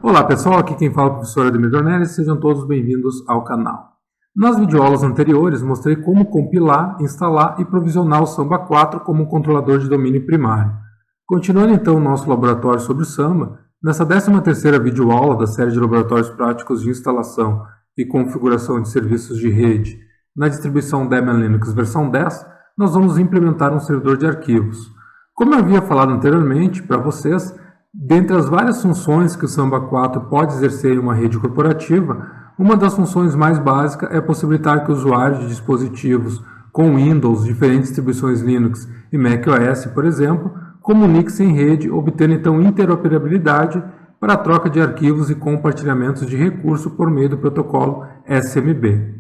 Olá pessoal, aqui quem fala é o professor Ademir Dornelles, sejam todos bem-vindos ao canal. Nas videoaulas anteriores mostrei como compilar, instalar e provisionar o Samba 4 como um controlador de domínio primário. Continuando então o nosso laboratório sobre o Samba, nessa 13ª videoaula da série de laboratórios práticos de instalação e configuração de serviços de rede na distribuição Debian Linux versão 10, nós vamos implementar um servidor de arquivos. Como eu havia falado anteriormente para vocês, dentre as várias funções que o Samba 4 pode exercer em uma rede corporativa, uma das funções mais básicas é possibilitar que usuários de dispositivos com Windows, diferentes distribuições Linux e macOS, por exemplo, comuniquem-se em rede, obtendo então interoperabilidade para a troca de arquivos e compartilhamentos de recursos por meio do protocolo SMB.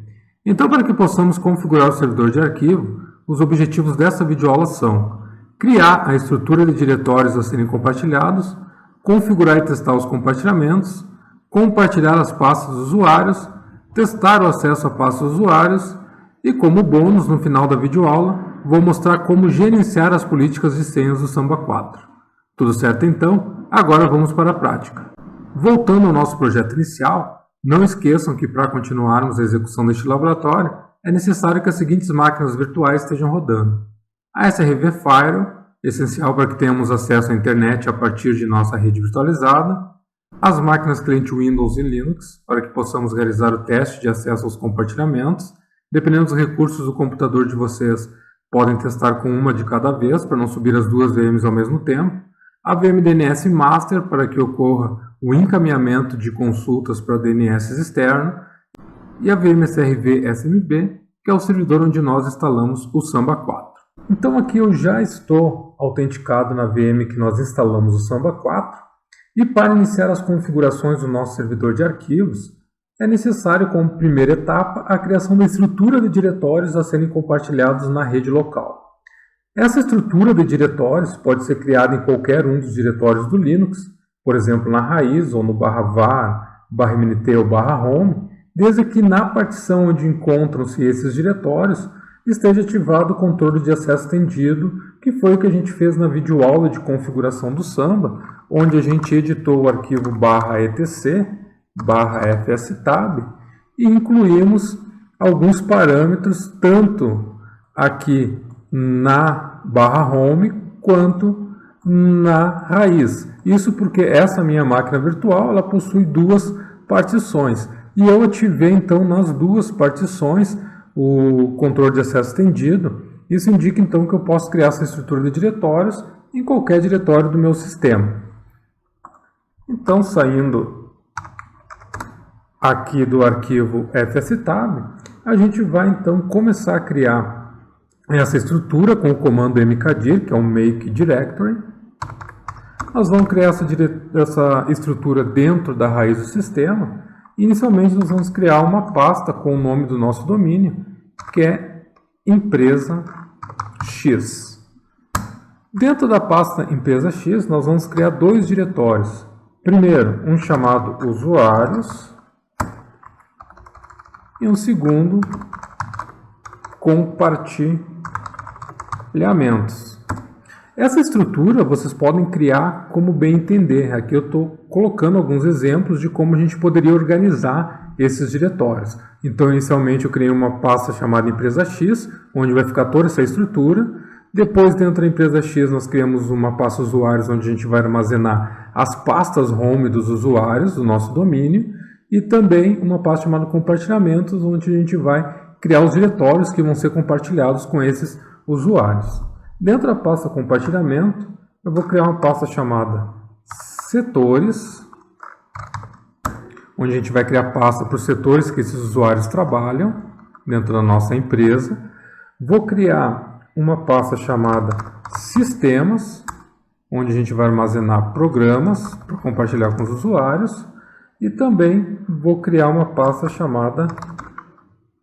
Então, para que possamos configurar o servidor de arquivo, os objetivos dessa videoaula são criar a estrutura de diretórios a serem compartilhados, configurar e testar os compartilhamentos, compartilhar as pastas dos usuários, testar o acesso a pastas dos usuários e, como bônus, no final da videoaula, vou mostrar como gerenciar as políticas de senhas do Samba 4. Tudo certo então? Agora vamos para a prática. Voltando ao nosso projeto inicial, não esqueçam que para continuarmos a execução deste laboratório, é necessário que as seguintes máquinas virtuais estejam rodando. A SRV Firewall, essencial para que tenhamos acesso à internet a partir de nossa rede virtualizada. As máquinas cliente Windows e Linux, para que possamos realizar o teste de acesso aos compartilhamentos. Dependendo dos recursos do computador de vocês, podem testar com uma de cada vez, para não subir as duas VMs ao mesmo tempo. A VM DNS Master, para que ocorra o encaminhamento de consultas para DNS externo. E a VM SRV SMB, que é o servidor onde nós instalamos o Samba 4. Então aqui eu já estou autenticado na VM que nós instalamos o Samba 4 e para iniciar as configurações do nosso servidor de arquivos é necessário como primeira etapa a criação da estrutura de diretórios a serem compartilhados na rede local. Essa estrutura de diretórios pode ser criada em qualquer um dos diretórios do Linux, por exemplo na raiz ou no /var, /mnt ou /home, desde que na partição onde encontram-se esses diretórios esteja ativado o controle de acesso estendido, que foi o que a gente fez na videoaula de configuração do Samba, onde a gente editou o arquivo /etc, /fstab, e incluímos alguns parâmetros, tanto aqui na /home, quanto na raiz. Isso porque essa minha máquina virtual ela possui duas partições, e eu ativei então nas duas partições o controle de acesso estendido. Isso indica então que eu posso criar essa estrutura de diretórios em qualquer diretório do meu sistema. Então, saindo aqui do arquivo fstab, a gente vai então começar a criar essa estrutura com o comando mkdir, que é um make directory. Nós vamos criar essa estrutura dentro da raiz do sistema. Inicialmente, nós vamos criar uma pasta com o nome do nosso domínio, que é Empresa X. Dentro da pasta Empresa X, nós vamos criar dois diretórios. Primeiro, um chamado Usuários e um segundo, Compartilhamentos. Essa estrutura vocês podem criar como bem entender. Aqui eu estou colocando alguns exemplos de como a gente poderia organizar esses diretórios. Então, inicialmente eu criei uma pasta chamada Empresa X, onde vai ficar toda essa estrutura. Depois, dentro da Empresa X, nós criamos uma pasta Usuários, onde a gente vai armazenar as pastas home dos usuários do nosso domínio. E também uma pasta chamada Compartilhamentos, onde a gente vai criar os diretórios que vão ser compartilhados com esses usuários. Dentro da pasta compartilhamento, eu vou criar uma pasta chamada setores, onde a gente vai criar pasta para os setores que esses usuários trabalham dentro da nossa empresa. Vou criar uma pasta chamada sistemas, onde a gente vai armazenar programas para compartilhar com os usuários. E também vou criar uma pasta chamada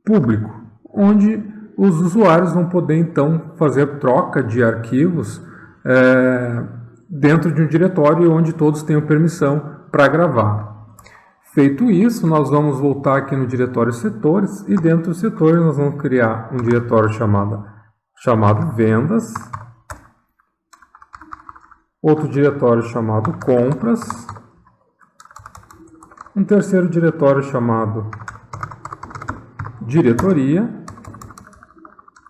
público, onde os usuários vão poder então fazer troca de arquivos dentro de um diretório onde todos tenham permissão para gravar. Feito isso, nós vamos voltar aqui no diretório setores e dentro dos setores nós vamos criar um diretório chamado vendas, outro diretório chamado compras um terceiro diretório chamado diretoria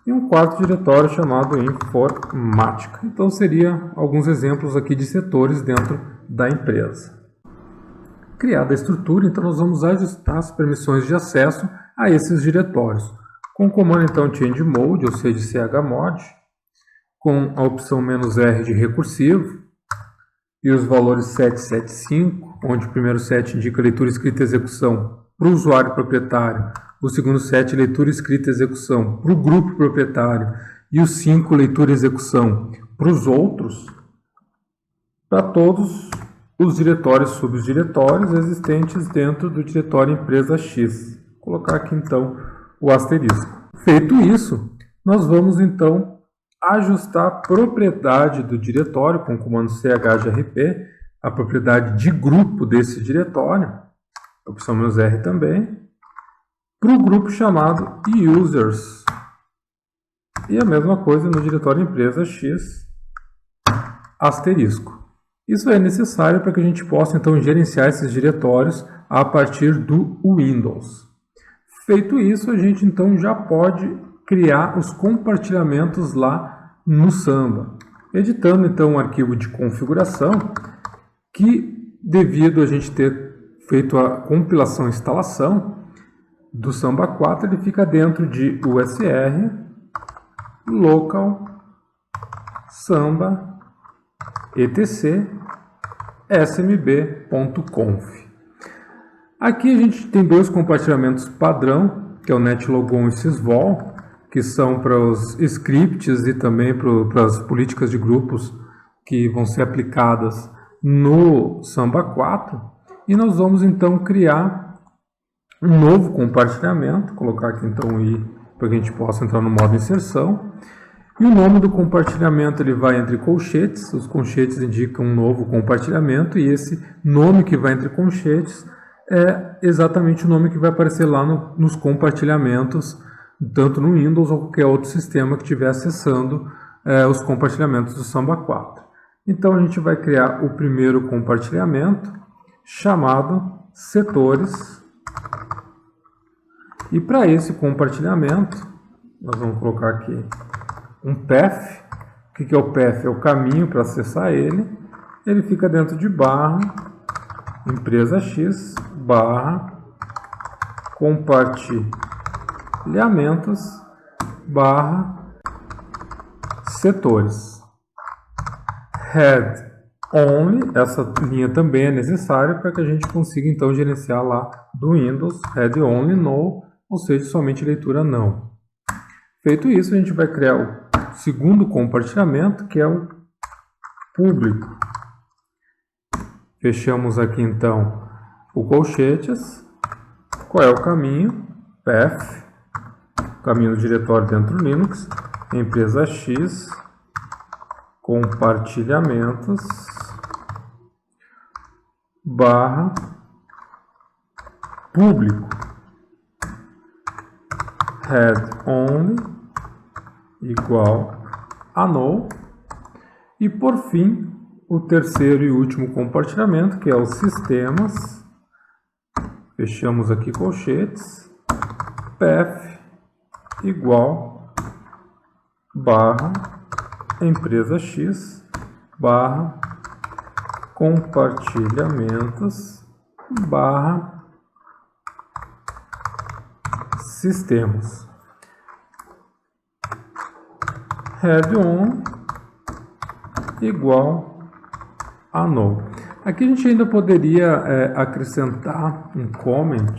e um quarto diretório chamado informática. Então, seria alguns exemplos aqui de setores dentro da empresa. Criada a estrutura, então nós vamos ajustar as permissões de acesso a esses diretórios. Com o comando então change mode, ou seja, chmod, com a opção "-r" de recursivo e os valores 775, onde o primeiro 7 indica leitura, escrita e execução para o usuário proprietário, o segundo 7 leitura, escrita e execução para o grupo proprietário e o 5 leitura e execução para os outros, para todos os diretórios e subdiretórios existentes dentro do diretório empresa X. Vou colocar aqui então o asterisco. Feito isso, nós vamos então ajustar a propriedade do diretório com o comando chgrp, a propriedade de grupo desse diretório, a opção "-r" também, para o grupo chamado users. E a mesma coisa no diretório empresa X, asterisco. Isso é necessário para que a gente possa então gerenciar esses diretórios a partir do Windows. Feito isso, a gente então já pode criar os compartilhamentos lá no Samba, editando então um arquivo de configuração que, devido a gente ter feito a compilação e instalação do Samba 4, ele fica dentro de usr local samba etc smb.conf. Aqui a gente tem dois compartilhamentos padrão, que é o netlogon e sysvol, que são para os scripts e também para as políticas de grupos que vão ser aplicadas no Samba 4. E nós vamos então criar um novo compartilhamento, colocar aqui então o i para que a gente possa entrar no modo inserção. E o nome do compartilhamento ele vai entre colchetes, os colchetes indicam um novo compartilhamento, e esse nome que vai entre colchetes é exatamente o nome que vai aparecer lá nos compartilhamentos, tanto no Windows ou qualquer outro sistema que estiver acessando os compartilhamentos do Samba 4. Então a gente vai criar o primeiro compartilhamento, chamado setores, e para esse compartilhamento nós vamos colocar aqui um path. O que é o path? É o caminho para acessar ele. Ele fica dentro de barra empresa X barra compartilhamentos barra setores. Head only, essa linha também é necessária para que a gente consiga então gerenciar lá do Windows head only no, ou seja, somente leitura não. Feito isso, a gente vai criar o segundo compartilhamento, que é o público. Fechamos aqui então o colchetes. Qual é o caminho? Path, caminho do diretório dentro do Linux, empresa X, compartilhamentos, barra público, head only, igual a null, e por fim o terceiro e último compartilhamento, que é os sistemas. Fechamos aqui colchetes, path igual barra empresa X barra compartilhamentos barra sistemas. Head on igual a null. Aqui a gente ainda poderia acrescentar um comment,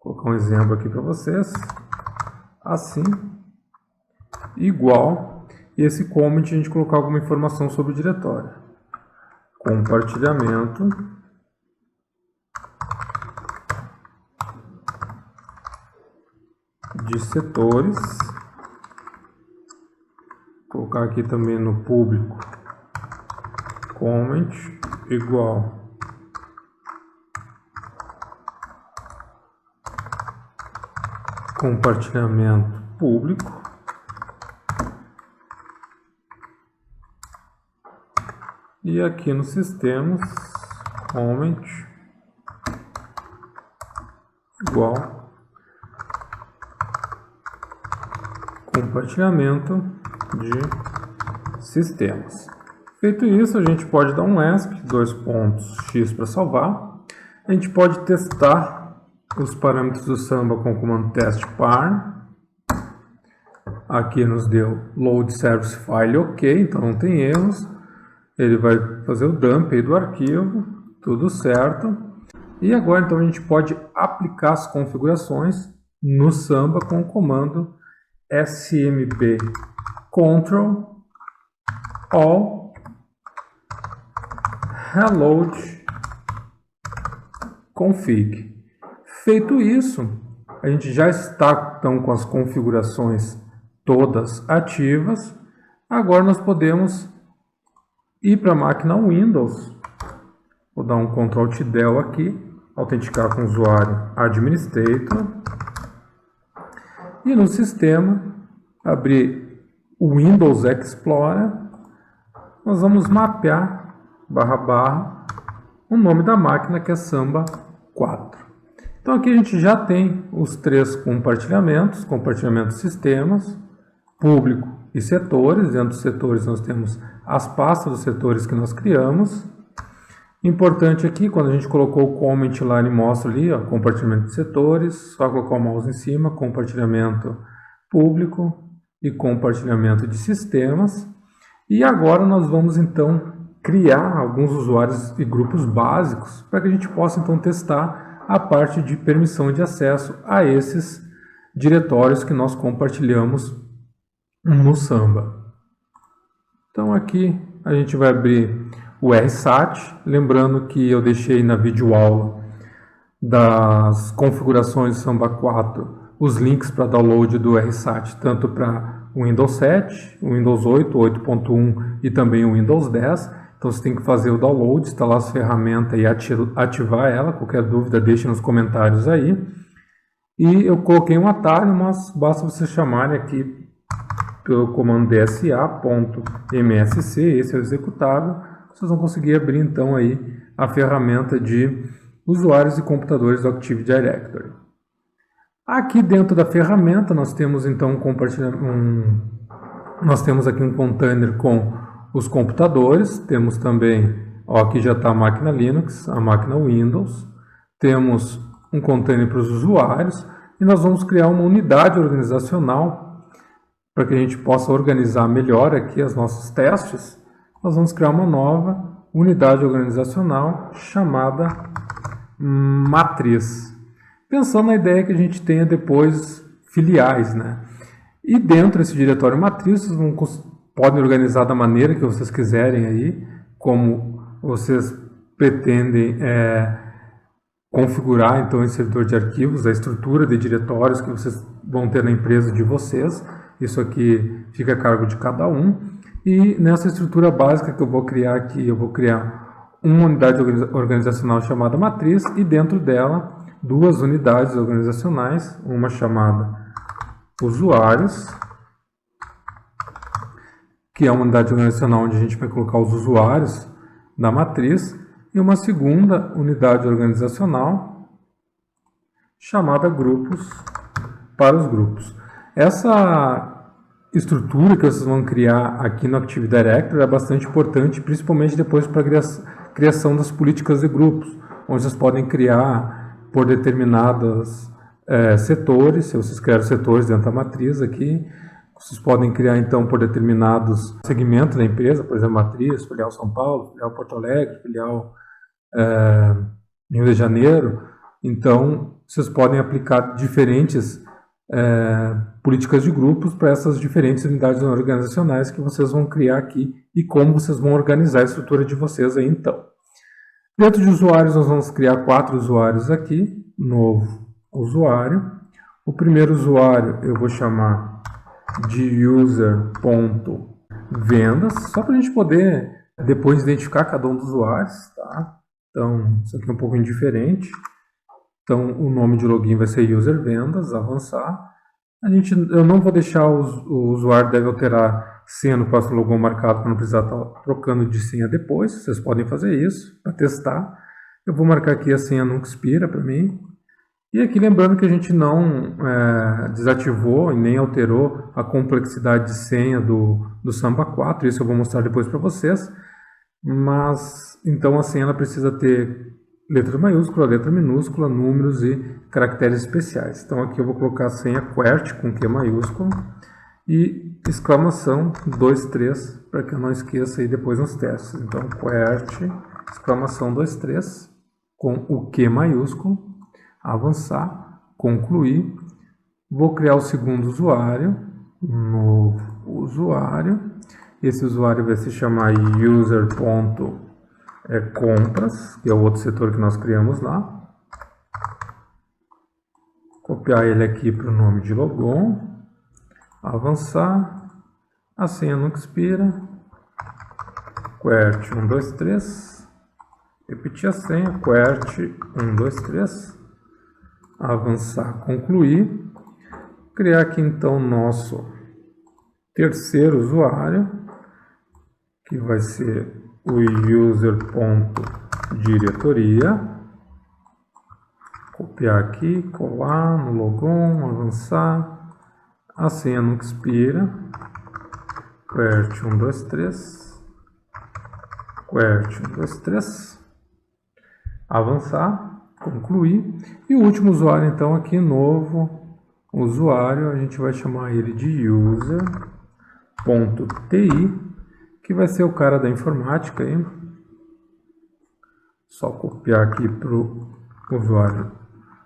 vou colocar um exemplo aqui para vocês, assim, igual, e esse comment a gente colocar alguma informação sobre o diretório. Compartilhamento de setores. Vou colocar aqui também no público comment igual compartilhamento público, e aqui nos sistemas comment igual compartilhamento de sistemas. Feito isso, a gente pode dar um ESC, x para salvar. A gente pode testar os parâmetros do Samba com o comando test par. Aqui nos deu load service file ok, então não tem erros. Ele vai fazer o dump aí do arquivo, tudo certo. E agora então a gente pode aplicar as configurações no Samba com o comando smb control all reload config. Feito isso, a gente já está então com as configurações todas ativas. Agora nós podemos ir para a máquina Windows. Vou dar um Ctrl+Del aqui, autenticar com o usuário administrator. E no sistema, abrir o Windows Explorer. Nós vamos mapear // o nome da máquina, que é Samba 4. Então aqui a gente já tem os três compartilhamentos, compartilhamento sistemas, público e setores. Dentro dos setores nós temos as pastas dos setores que nós criamos. Importante aqui, quando a gente colocou o comment lá, ele mostra ali, ó, compartilhamento de setores, só colocar o mouse em cima, compartilhamento público e compartilhamento de sistemas. E agora nós vamos então criar alguns usuários e grupos básicos para que a gente possa então testar a parte de permissão de acesso a esses diretórios que nós compartilhamos no Samba. Então aqui a gente vai abrir o RSAT, lembrando que eu deixei na videoaula das configurações do Samba 4 os links para download do RSAT, tanto para o Windows 7, o Windows 8, 8.1 e também o Windows 10. Então você tem que fazer o download, instalar as ferramentas e ativar ela. Qualquer dúvida deixe nos comentários aí. E eu coloquei um atalho, mas basta você chamarem aqui pelo comando dsa.msc, esse é o executável. Vocês vão conseguir abrir então aí a ferramenta de usuários e computadores do Active Directory. Aqui dentro da ferramenta nós temos então nós temos aqui um container com os computadores, temos também, ó, aqui já está a máquina Linux, a máquina Windows, temos um container para os usuários e nós vamos criar uma unidade organizacional para que a gente possa organizar melhor aqui os nossos testes. Nós vamos criar uma nova unidade organizacional chamada matriz, pensando na ideia que a gente tenha depois filiais, né? E dentro desse diretório matriz, vocês podem organizar da maneira que vocês quiserem aí, como vocês pretendem configurar então esse servidor de arquivos, a estrutura de diretórios que vocês vão ter na empresa de vocês. Isso aqui fica a cargo de cada um. E nessa estrutura básica que eu vou criar aqui, eu vou criar uma unidade organizacional chamada matriz e dentro dela duas unidades organizacionais, uma chamada usuários, que é uma unidade organizacional onde a gente vai colocar os usuários da matriz, e uma segunda unidade organizacional chamada grupos para os grupos. Essa estrutura que vocês vão criar aqui no Active Directory é bastante importante, principalmente depois para a criação das políticas de grupos, onde vocês podem criar por determinados setores. Se vocês criarem setores dentro da matriz aqui, vocês podem criar então por determinados segmentos da empresa, por exemplo, matriz, filial São Paulo, filial Porto Alegre, filial Rio de Janeiro. Então, vocês podem aplicar diferentes políticas de grupos para essas diferentes unidades organizacionais que vocês vão criar aqui e como vocês vão organizar a estrutura de vocês aí então. Dentro de usuários nós vamos criar 4 usuários aqui, novo usuário. O primeiro usuário eu vou chamar de user.vendas, só para a gente poder depois identificar cada um dos usuários, tá? Então, isso aqui é um pouco indiferente. Então, o nome de login vai ser user vendas, avançar. Eu não vou deixar o usuário deve alterar senha no próximo logon marcado para não precisar estar trocando de senha depois. Vocês podem fazer isso para testar. Eu vou marcar aqui a senha nunca expira para mim. E aqui lembrando que a gente não desativou e nem alterou a complexidade de senha do Samba 4, isso eu vou mostrar depois para vocês. Mas, então a senha ela precisa ter letra maiúscula, letra minúscula, números e caracteres especiais. Então aqui eu vou colocar a senha QWERTY com Q maiúsculo e exclamação 23, para que eu não esqueça aí depois nos testes. Então QWERTY, exclamação 23, com o Q maiúsculo, avançar, concluir. Vou criar o segundo usuário, novo usuário. Esse usuário vai se chamar user.compras, que é o outro setor que nós criamos lá. Copiar ele aqui para o nome de logon. Avançar. A senha nunca expira. QWERTY 123. Repetir a senha. QWERTY 123. Avançar, concluir. Criar aqui então nosso terceiro usuário, que vai ser o user.diretoria. Copiar aqui, colar no logon, avançar. A senha nunca expira. QWERTY 123. QWERTY 123. Avançar, concluir. E o último usuário então aqui, novo usuário, a gente vai chamar ele de user.ti, que vai ser o cara da informática aí. Só copiar aqui para o usuário,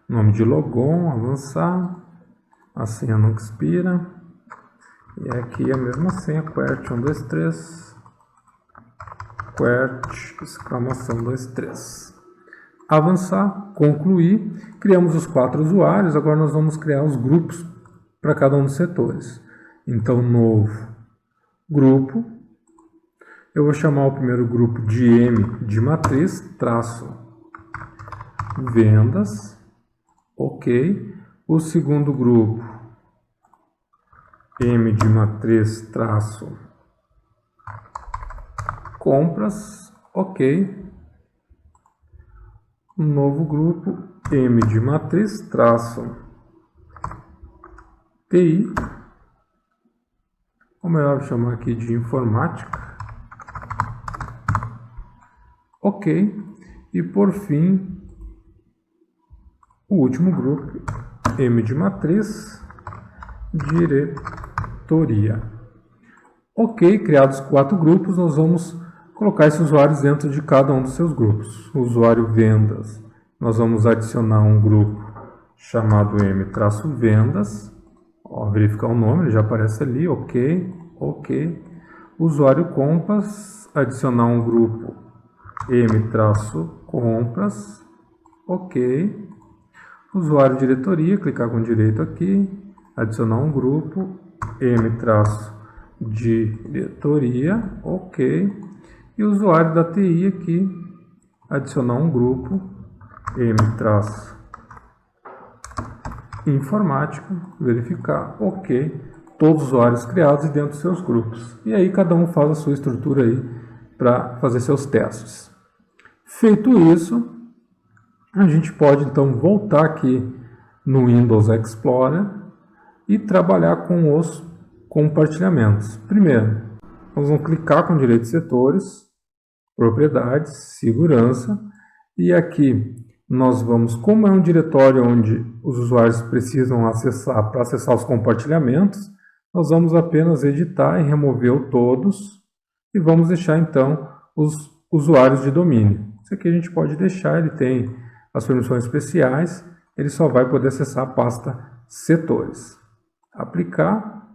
nome de logon, avançar, a senha nunca expira, e aqui a mesma senha, QWERTY 123, QWERTY, exclamação 23. Avançar, concluir, criamos os 4 usuários, agora nós vamos criar os grupos para cada um dos setores. Então, novo grupo, eu vou chamar o primeiro grupo de M de matriz, traço, vendas, ok. O segundo grupo, M de matriz, traço, compras, ok. Um novo grupo, M de matriz, traço, TI, ou melhor, vou chamar aqui de informática, ok. E por fim, o último grupo, M de matriz, diretoria. Ok, criados 4 grupos, nós vamos colocar esses usuários dentro de cada um dos seus grupos. O usuário vendas, nós vamos adicionar um grupo chamado M-vendas. Verificar o nome, ele já aparece ali, ok, ok. Usuário compras, adicionar um grupo M-compras, ok. Usuário diretoria, clicar com direito aqui, adicionar um grupo M-diretoria, ok. E o usuário da TI aqui, adicionar um grupo M-informática, verificar, ok. Todos os usuários criados e dentro dos seus grupos. E aí cada um faz a sua estrutura aí para fazer seus testes. Feito isso, a gente pode então voltar aqui no Windows Explorer e trabalhar com os compartilhamentos. Primeiro, nós vamos clicar com direito de setores, propriedades, segurança, e aqui nós vamos, como é um diretório onde os usuários precisam acessar para acessar os compartilhamentos, nós vamos apenas editar e remover o todos e vamos deixar então os usuários de domínio. Isso aqui a gente pode deixar, ele tem as permissões especiais, ele só vai poder acessar a pasta setores. Aplicar,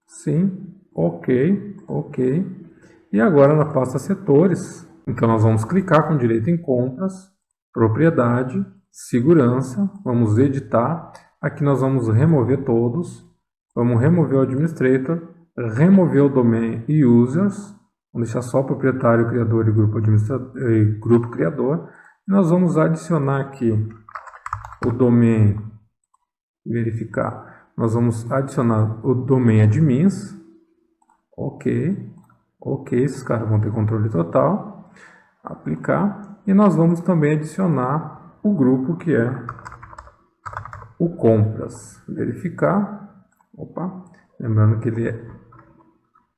sim, ok, ok. E agora na pasta setores, então nós vamos clicar com direito em compras, propriedade, segurança, vamos editar, aqui nós vamos remover todos, vamos remover o administrator, remover o domain e users, vamos deixar só proprietário, criador e grupo criador, e nós vamos adicionar aqui o domain, verificar, nós vamos adicionar o domain admins, ok, ok, esses caras vão ter controle total, aplicar, e nós vamos também adicionar o grupo que é o compras, verificar, opa, lembrando que ele é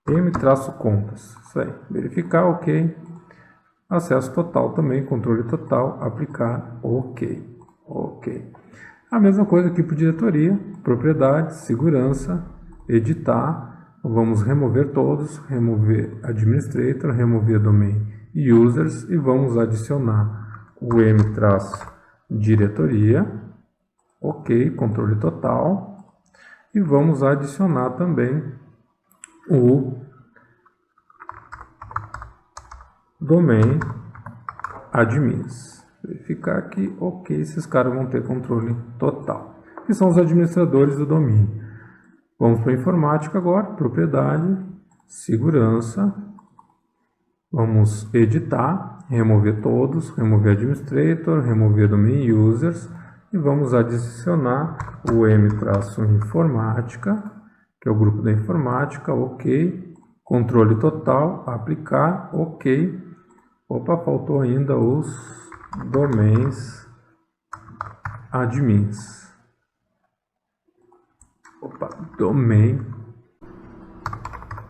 m-compras, isso aí, verificar, ok, acesso total também, controle total, aplicar, ok, ok. A mesma coisa aqui para diretoria, propriedades, segurança, editar, vamos remover todos, remover administrator, remover domain e users e vamos adicionar o m-diretoria, ok, controle total, e vamos adicionar também o domain admins. Verificar aqui, ok, esses caras vão ter controle total, que são os administradores do domínio. Vamos para a informática agora, propriedade, segurança, vamos editar, remover todos, remover administrator, remover domain users, e vamos adicionar o m-informática, que é o grupo da informática, ok, controle total, aplicar, ok. Opa, faltou ainda os domains admins. Opa, domain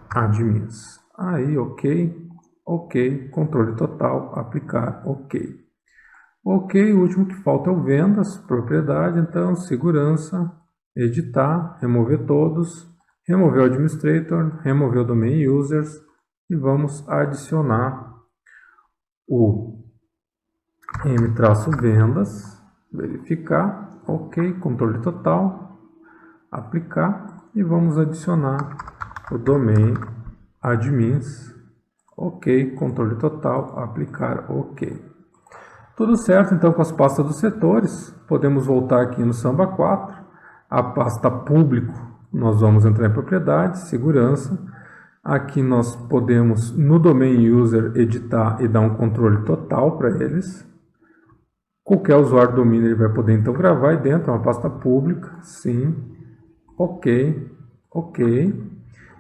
admins. Aí, ok, ok, controle total, aplicar, ok. Ok, o último que falta é o vendas, propriedade, então, segurança, editar, remover todos, remover o administrator, remover o domain users e vamos adicionar o m-vendas, verificar, ok, controle total, aplicar e vamos adicionar o domain admins, ok, controle total, aplicar, ok. Tudo certo então com as pastas dos setores, podemos voltar aqui no Samba 4, a pasta público, nós vamos entrar em propriedades, segurança, aqui nós podemos no domain user editar e dar um controle total para eles. Qualquer usuário do domínio ele vai poder então gravar aí dentro, é uma pasta pública, sim, ok, ok.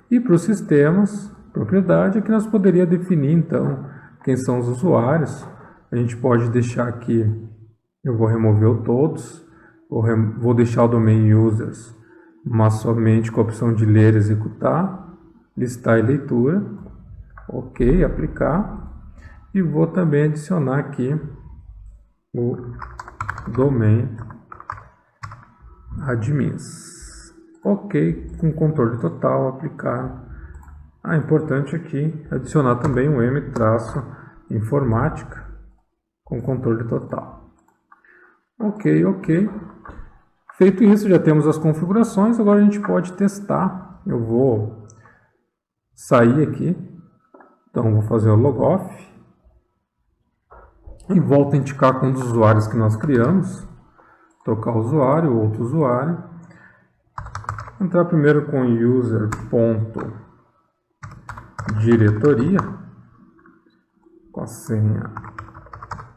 E para os sistemas, propriedade, aqui nós poderíamos definir então quem são os usuários. A gente pode deixar aqui, eu vou remover o todos, vou deixar o domain users, mas somente com a opção de ler e executar, listar e leitura, ok, aplicar, e vou também adicionar aqui o domain admins, ok, com controle total, aplicar. Importante aqui adicionar também um m-informática com controle total. Ok, ok. Feito isso, já temos as configurações, agora a gente pode testar. Eu vou sair aqui, então vou fazer o logoff e vou autenticar com um dos usuários que nós criamos, trocar o usuário, outro usuário, entrar primeiro com user.diretoria, com a senha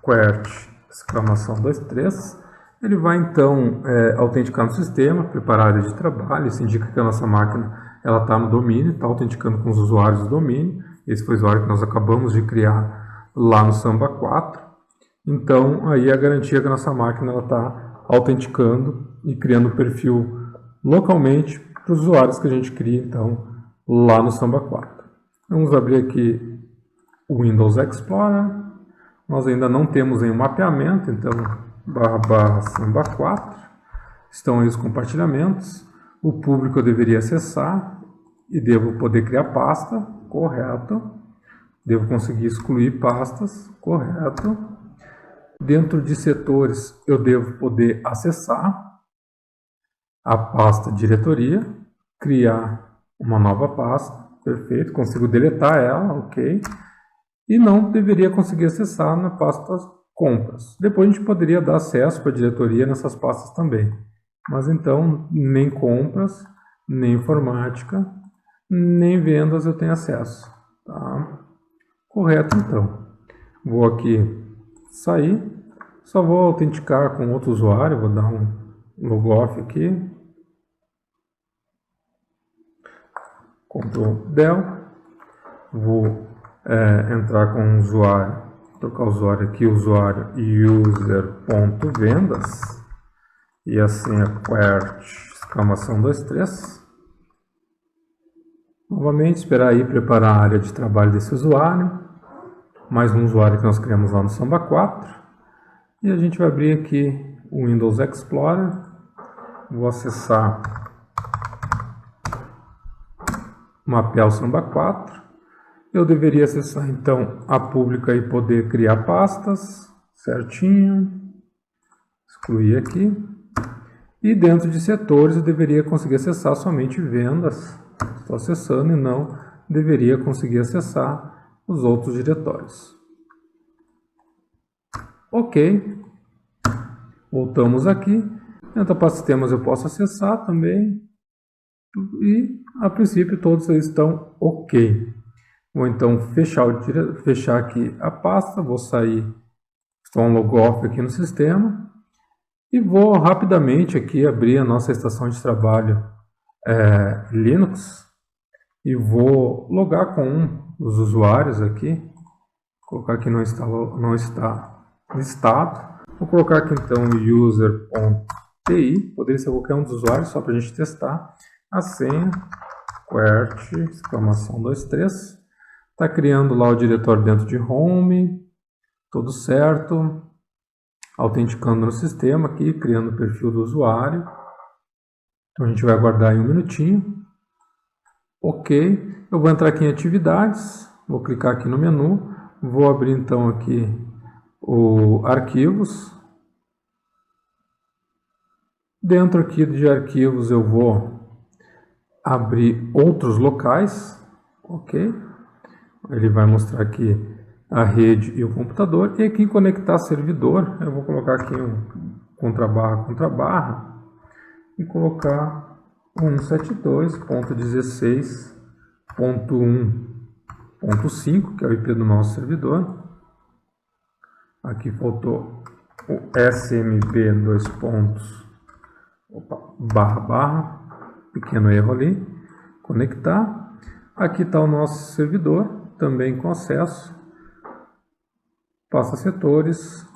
QWERTY, exclamação 23, ele vai então autenticar no sistema, preparar a área de trabalho, isso indica que a nossa máquina está no domínio, está autenticando com os usuários do domínio, esse foi o usuário que nós acabamos de criar lá no Samba 4, então aí a garantia que a nossa máquina está autenticando e criando o perfil localmente para os usuários que a gente cria então lá no Samba 4. Vamos abrir aqui o Windows Explorer. Nós ainda não temos nenhum mapeamento, então /Samba 4, estão aí os compartilhamentos, o público eu deveria acessar e devo poder criar pasta, correto, devo conseguir excluir pastas, correto, dentro de setores eu devo poder acessar a pasta diretoria, criar uma nova pasta, perfeito, consigo deletar ela, ok, e não deveria conseguir acessar na pasta compras. Depois a gente poderia dar acesso para a diretoria nessas pastas também. Mas então, nem compras, nem informática, nem vendas eu tenho acesso. Tá? Correto, então. Vou aqui sair, só vou autenticar com outro usuário, vou dar um logoff aqui. Ctrl Del, vou entrar com o usuário, trocar o usuário aqui, usuário user.vendas, e a senha QWERTY, exclamação 23. Novamente, esperar aí preparar a área de trabalho desse usuário. Mais um usuário que nós criamos lá no Samba 4. E a gente vai abrir aqui o Windows Explorer. Vou acessar, mapear o Samba 4. Eu deveria acessar então a pública e poder criar pastas, certinho. Excluir aqui. E dentro de setores eu deveria conseguir acessar somente vendas. Estou acessando e não deveria conseguir acessar os outros diretórios. Ok. Voltamos aqui. Dentro da pasta sistemas eu posso acessar também. E a princípio todos eles estão ok. Vou então fechar aqui a pasta. Vou sair, estou um logoff aqui no sistema. E vou rapidamente aqui abrir a nossa estação de trabalho Linux. E vou logar com um dos usuários aqui. Vou colocar aqui não está listado. Vou colocar aqui então user.ti. Poderia ser qualquer um dos usuários, só para a gente testar. A senha QWERTY, exclamação 23. Está criando lá o diretório dentro de home. Tudo certo. Autenticando no sistema aqui, criando o perfil do usuário. Então a gente vai aguardar aí um minutinho. Ok, eu vou entrar aqui em atividades, vou clicar aqui no menu, vou abrir então aqui o arquivos. Dentro aqui de arquivos eu vou abrir outros locais, ok? Ele vai mostrar aqui a rede e o computador. E aqui em conectar servidor, eu vou colocar aqui um contrabarra e colocar 172.16.1.5, que é o IP do nosso servidor. Aqui faltou o SMB pequeno erro ali. Conectar. Aqui está o nosso servidor, também com acesso. Pasta setores,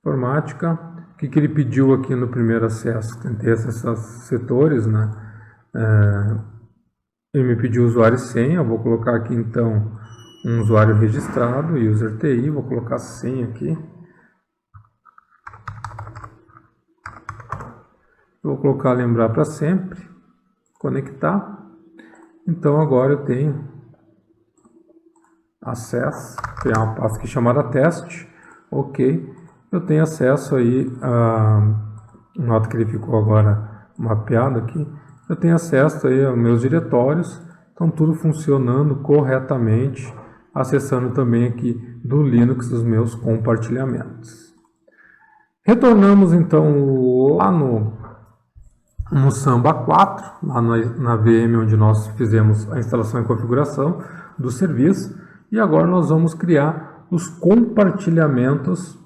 informática. O que ele pediu aqui no primeiro acesso? Tentei acessar setores, né? Ele me pediu usuário e senha. Eu vou colocar aqui então um usuário registrado, user TI. Vou colocar senha aqui. Vou colocar lembrar para sempre. Conectar. Então agora eu tenho acesso, criar uma pasta aqui chamada teste, ok, eu tenho acesso aí nota que ele ficou agora mapeado aqui, eu tenho acesso aí aos meus diretórios, então tudo funcionando corretamente, acessando também aqui do Linux os meus compartilhamentos. Retornamos então lá no Samba 4, lá na VM onde nós fizemos a instalação e configuração do serviço. E agora nós vamos criar os compartilhamentos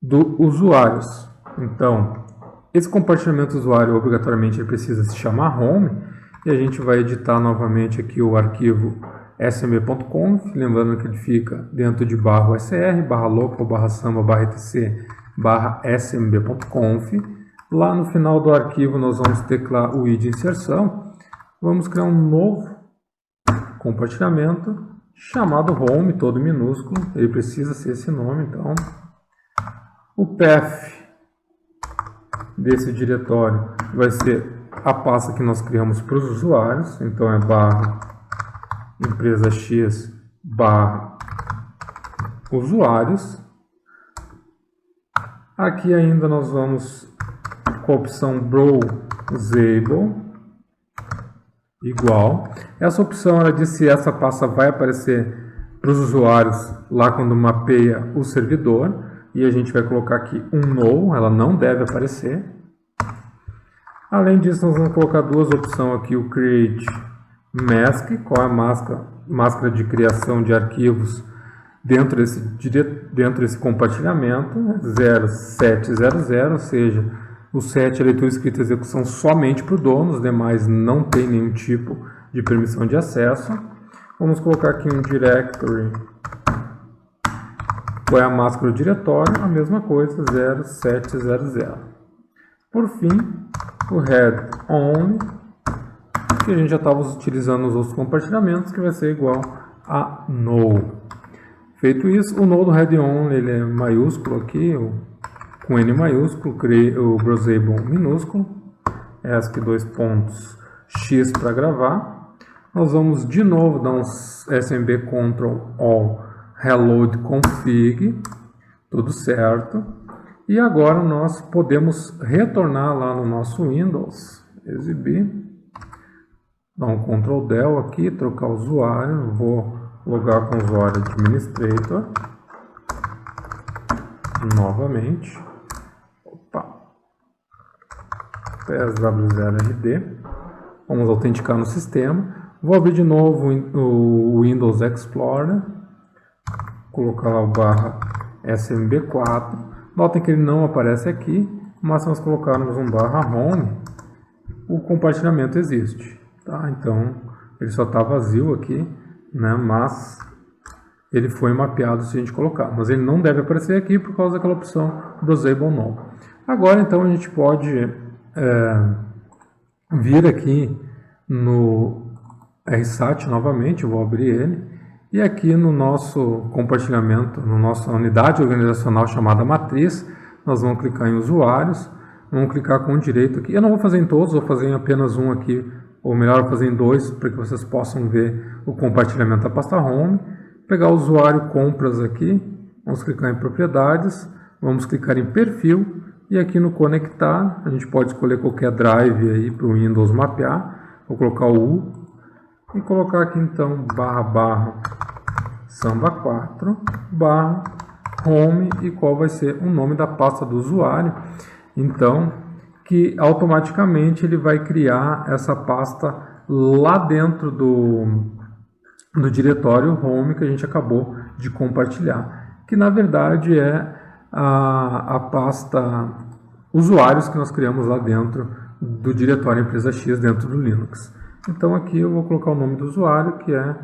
dos usuários. Então, esse compartilhamento usuário obrigatoriamente ele precisa se chamar home. E a gente vai editar novamente aqui o arquivo smb.conf. Lembrando que ele fica dentro de /usr, /local, /samba, /etc, /smb.conf. Lá no final do arquivo nós vamos teclar o id de inserção. Vamos criar um novo compartilhamento chamado home, todo minúsculo, ele precisa ser esse nome, então. O path desse diretório vai ser a pasta que nós criamos para os usuários, então é /empresa x /usuários. Aqui ainda nós vamos com a opção browsable igual. Essa opção ela diz se essa pasta vai aparecer para os usuários lá quando mapeia o servidor. E a gente vai colocar aqui um no, ela não deve aparecer. Além disso, nós vamos colocar duas opções aqui, o create mask, qual é a máscara de criação de arquivos dentro desse compartilhamento, 0700, ou seja, o 7 é leitura, escrita e execução somente para o dono, os demais não tem nenhum tipo de permissão de acesso. Vamos colocar aqui um directory Qual é a máscara do diretório? A mesma coisa, 0700. Por fim, o head only, que a gente já estava utilizando nos outros compartilhamentos, que vai ser igual a no. Feito isso, o no do head only ele é maiúsculo aqui, com N maiúsculo, o browsable minúsculo, ESC 2 pontos X para gravar. Nós vamos de novo dar um SMB Ctrl All Reload Config, tudo certo. E agora nós podemos retornar lá no nosso Windows, exibir, dar um Ctrl Del aqui, trocar o usuário, vou logar com o usuário Administrator, novamente, PSW0RD, vamos autenticar no sistema, vou abrir de novo o Windows Explorer, colocar lá o barra SMB4, notem que ele não aparece aqui, mas se nós colocarmos um barra home, o compartilhamento existe, tá? Então ele só está vazio aqui, né? Mas ele foi mapeado se a gente colocar, mas ele não deve aparecer aqui por causa daquela opção Browsable No. Agora então a gente pode vir aqui no RSAT novamente, eu vou abrir ele, e aqui no nosso compartilhamento, na nossa unidade organizacional chamada matriz, nós vamos clicar em usuários, vamos clicar com direito aqui. Eu não vou fazer em todos, vou fazer em apenas um aqui, ou melhor, vou fazer em dois, para que vocês possam ver o compartilhamento da pasta home. Pegar o usuário compras aqui, vamos clicar em propriedades, vamos clicar em perfil, e aqui no conectar, a gente pode escolher qualquer drive aí para o Windows mapear. Vou colocar o U, e colocar aqui então // samba4 / home e qual vai ser o nome da pasta do usuário. Então, que automaticamente ele vai criar essa pasta lá dentro do diretório home que a gente acabou de compartilhar, que na verdade é a pasta usuários que nós criamos lá dentro do diretório empresa X dentro do Linux. Então aqui eu vou colocar o nome do usuário, que é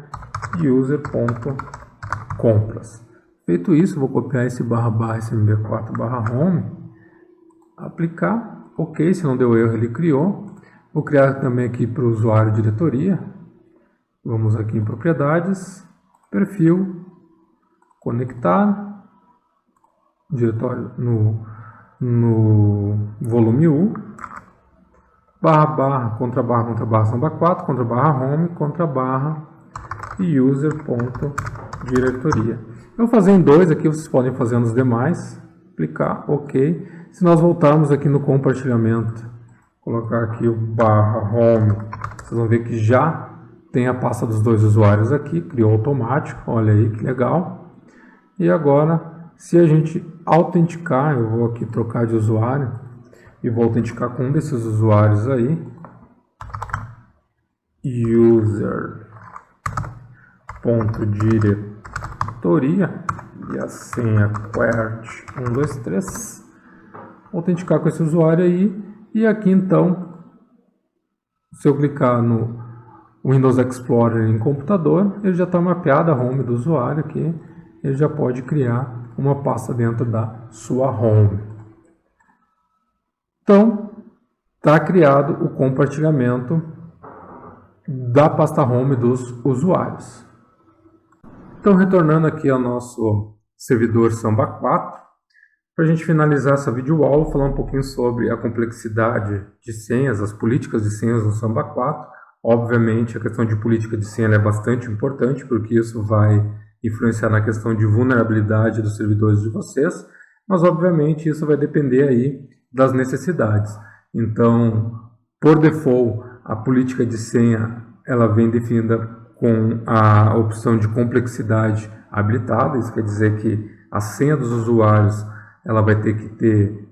user.compras. Feito isso, vou copiar esse // smb4 / home, aplicar, ok, se não deu erro ele criou. Vou criar também aqui para o usuário diretoria, vamos aqui em propriedades, perfil, conectar, diretório no volume U, // contra barra samba4, contra barra home, contra barra user.diretoria. Eu vou fazer em dois aqui, vocês podem fazer nos demais, clicar OK. Se nós voltarmos aqui no compartilhamento, colocar aqui o barra home, vocês vão ver que já tem a pasta dos dois usuários aqui, criou automático, olha aí que legal. E agora, se a gente autenticar, eu vou aqui trocar de usuário, e vou autenticar com um desses usuários aí, user.diretoria, e a senha QWERTY123, autenticar com esse usuário aí, e aqui então, se eu clicar no Windows Explorer em computador, ele já está mapeado a home do usuário aqui, ele já pode criar uma pasta dentro da sua home. Então, está criado o compartilhamento da pasta home dos usuários. Então, retornando aqui ao nosso servidor Samba4, para a gente finalizar essa videoaula, vou falar um pouquinho sobre a complexidade de senhas, as políticas de senhas no Samba4. Obviamente, a questão de política de senha é bastante importante, porque isso vai influenciar na questão de vulnerabilidade dos servidores de vocês, mas obviamente isso vai depender aí das necessidades. Então, por default, a política de senha ela vem definida com a opção de complexidade habilitada. Isso quer dizer que a senha dos usuários ela vai ter que ter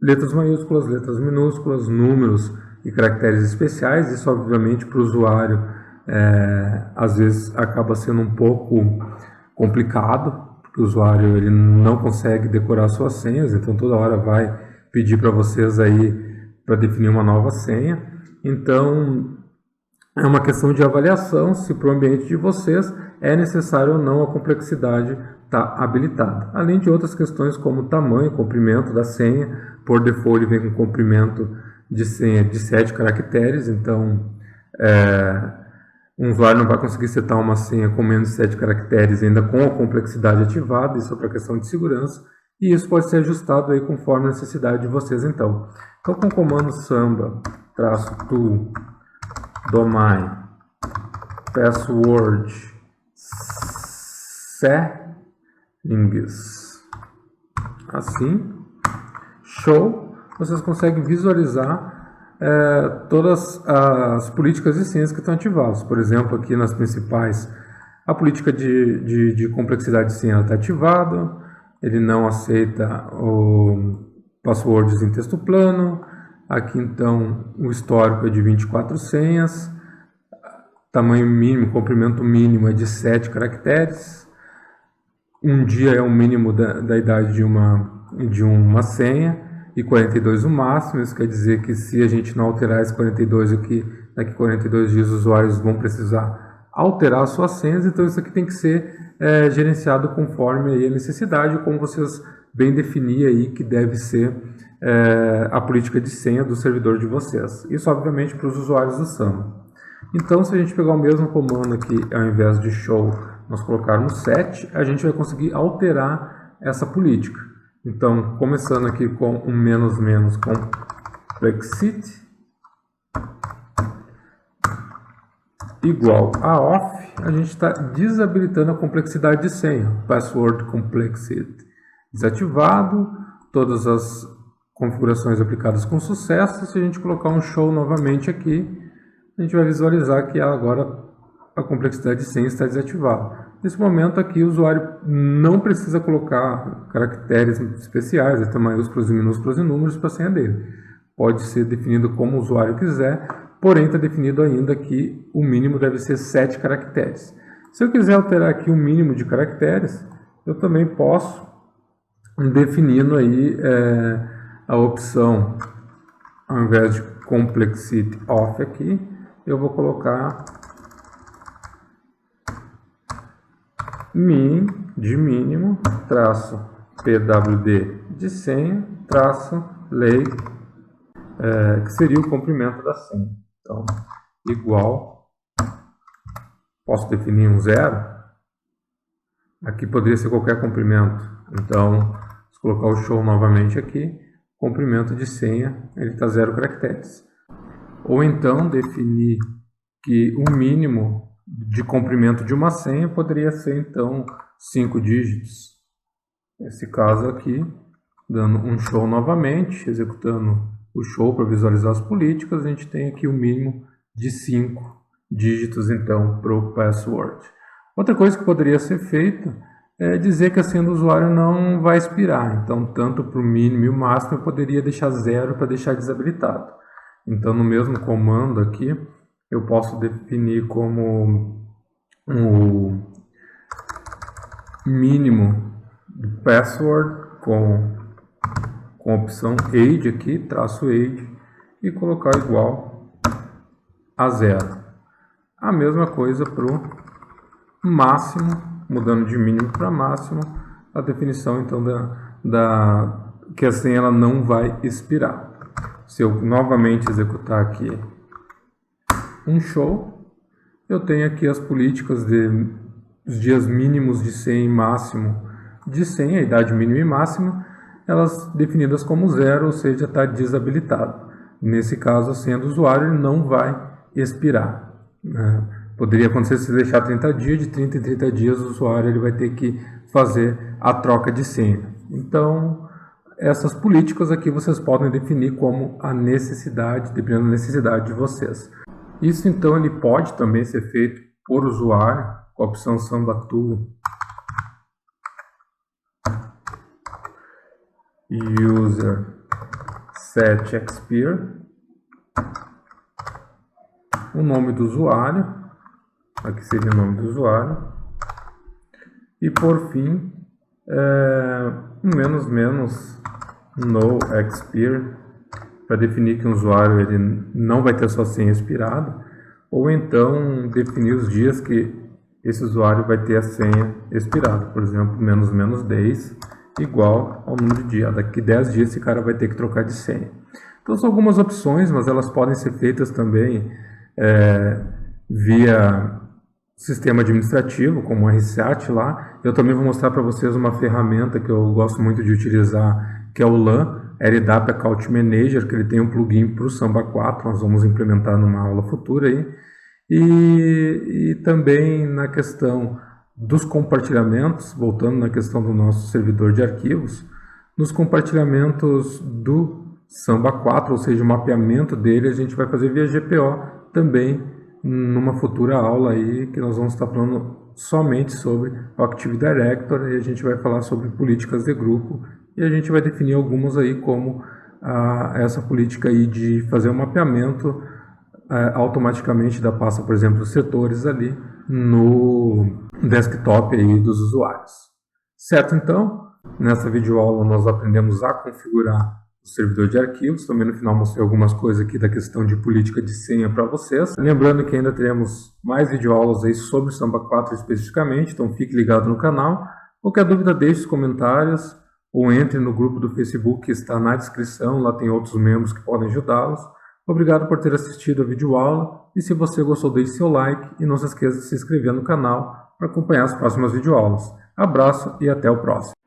letras maiúsculas, letras minúsculas, números e caracteres especiais. Isso, obviamente, para o usuário às vezes acaba sendo um pouco complicado, porque o usuário ele não consegue decorar suas senhas, então toda hora vai pedir para vocês aí para definir uma nova senha. Então é uma questão de avaliação se para o ambiente de vocês é necessário ou não a complexidade estar habilitada. Além de outras questões como tamanho, comprimento da senha. Por default ele vem com comprimento de senha de 7 caracteres, então um usuário não vai conseguir setar uma senha com menos de 7 caracteres ainda com a complexidade ativada, isso é para questão de segurança, e isso pode ser ajustado aí conforme a necessidade de vocês então. Então com o comando samba-to domain password settings, assim, show, vocês conseguem visualizar todas as políticas de senhas que estão ativadas. Por exemplo, aqui nas principais, a política de complexidade de senha está ativada, ele não aceita passwords em texto plano. Aqui então o histórico é de 24 senhas, tamanho mínimo, comprimento mínimo é de 7 caracteres, um dia é o mínimo da idade de uma senha, e 42 o máximo. Isso quer dizer que se a gente não alterar esse 42 aqui, daqui 42 dias os usuários vão precisar alterar suas senhas, então isso aqui tem que ser gerenciado conforme aí a necessidade, como vocês bem definir aí que deve ser a política de senha do servidor de vocês. Isso obviamente para os usuários do Samba. Então se a gente pegar o mesmo comando aqui, ao invés de show, nós colocarmos set, a gente vai conseguir alterar essa política. Então, começando aqui com um menos complexity igual a off, a gente está desabilitando a complexidade de senha, password complexity desativado, todas as configurações aplicadas com sucesso. Se a gente colocar um show novamente aqui, a gente vai visualizar que agora a complexidade de senha está desativada. Nesse momento aqui o usuário não precisa colocar caracteres especiais, letra maiúsculas e minúsculas e números para a senha dele. Pode ser definido como o usuário quiser, porém está definido ainda que o mínimo deve ser 7 caracteres. Se eu quiser alterar aqui o mínimo de caracteres, eu também posso, definindo aí a opção, ao invés de complexity off aqui, eu vou colocar min de mínimo, traço pwd de senha, traço lei, que seria o comprimento da senha. Então, igual, posso definir um 0, aqui poderia ser qualquer comprimento. Então, se colocar o show novamente aqui, comprimento de senha, ele está 0 caracteres. Ou então, definir que o mínimo de comprimento de uma senha poderia ser então 5 dígitos. Nesse caso aqui, dando um show novamente, executando o show para visualizar as políticas, a gente tem aqui o mínimo de 5 dígitos então para o password. Outra coisa que poderia ser feita é dizer que a senha do usuário não vai expirar. Então, tanto para o mínimo e o máximo, eu poderia deixar 0 para deixar desabilitado. Então, no mesmo comando aqui, eu posso definir como o mínimo do password com a opção age aqui, traço age, e colocar igual a 0. A mesma coisa para o máximo, mudando de mínimo para máximo, a definição então que a senha ela não vai expirar. Se eu novamente executar aqui um show, eu tenho aqui as políticas dos dias mínimos de senha e máximo de senha, a idade mínima e máxima, elas definidas como 0, ou seja, está desabilitado. Nesse caso, a senha do usuário não vai expirar. Poderia acontecer se deixar 30 dias, de 30 em 30 dias o usuário ele vai ter que fazer a troca de senha. Então, essas políticas aqui vocês podem definir como a necessidade, dependendo da necessidade de vocês. Isso então ele pode também ser feito por usuário, com a opção samba-to user set expire, o nome do usuário, aqui seria o nome do usuário, e por fim menos no expire, para definir que o usuário ele não vai ter sua senha expirada, ou então definir os dias que esse usuário vai ter a senha expirada, por exemplo, --10 igual ao número de dias. Daqui 10 dias esse cara vai ter que trocar de senha. Então são algumas opções, mas elas podem ser feitas também via sistema administrativo, como o RSAT lá. Eu também vou mostrar para vocês uma ferramenta que eu gosto muito de utilizar, que é o LAN, LDAP Account Manager, que ele tem um plugin para o Samba 4, nós vamos implementar numa aula futura aí. E também na questão dos compartilhamentos, voltando na questão do nosso servidor de arquivos, nos compartilhamentos do Samba 4, ou seja, o mapeamento dele, a gente vai fazer via GPO também numa futura aula aí, que nós vamos estar falando somente sobre o Active Directory, e a gente vai falar sobre políticas de grupo, e a gente vai definir algumas aí, como essa política aí de fazer um mapeamento automaticamente da pasta, por exemplo, dos setores ali no desktop aí dos usuários. Certo? Então, nessa videoaula nós aprendemos a configurar o servidor de arquivos. Também no final mostrei algumas coisas aqui da questão de política de senha para vocês. Lembrando que ainda teremos mais videoaulas aí sobre o Samba 4 especificamente, então fique ligado no canal. Qualquer dúvida deixe os comentários ou entre no grupo do Facebook que está na descrição, lá tem outros membros que podem ajudá-los. Obrigado por ter assistido a videoaula e se você gostou deixe seu like e não se esqueça de se inscrever no canal para acompanhar as próximas videoaulas. Abraço e até o próximo.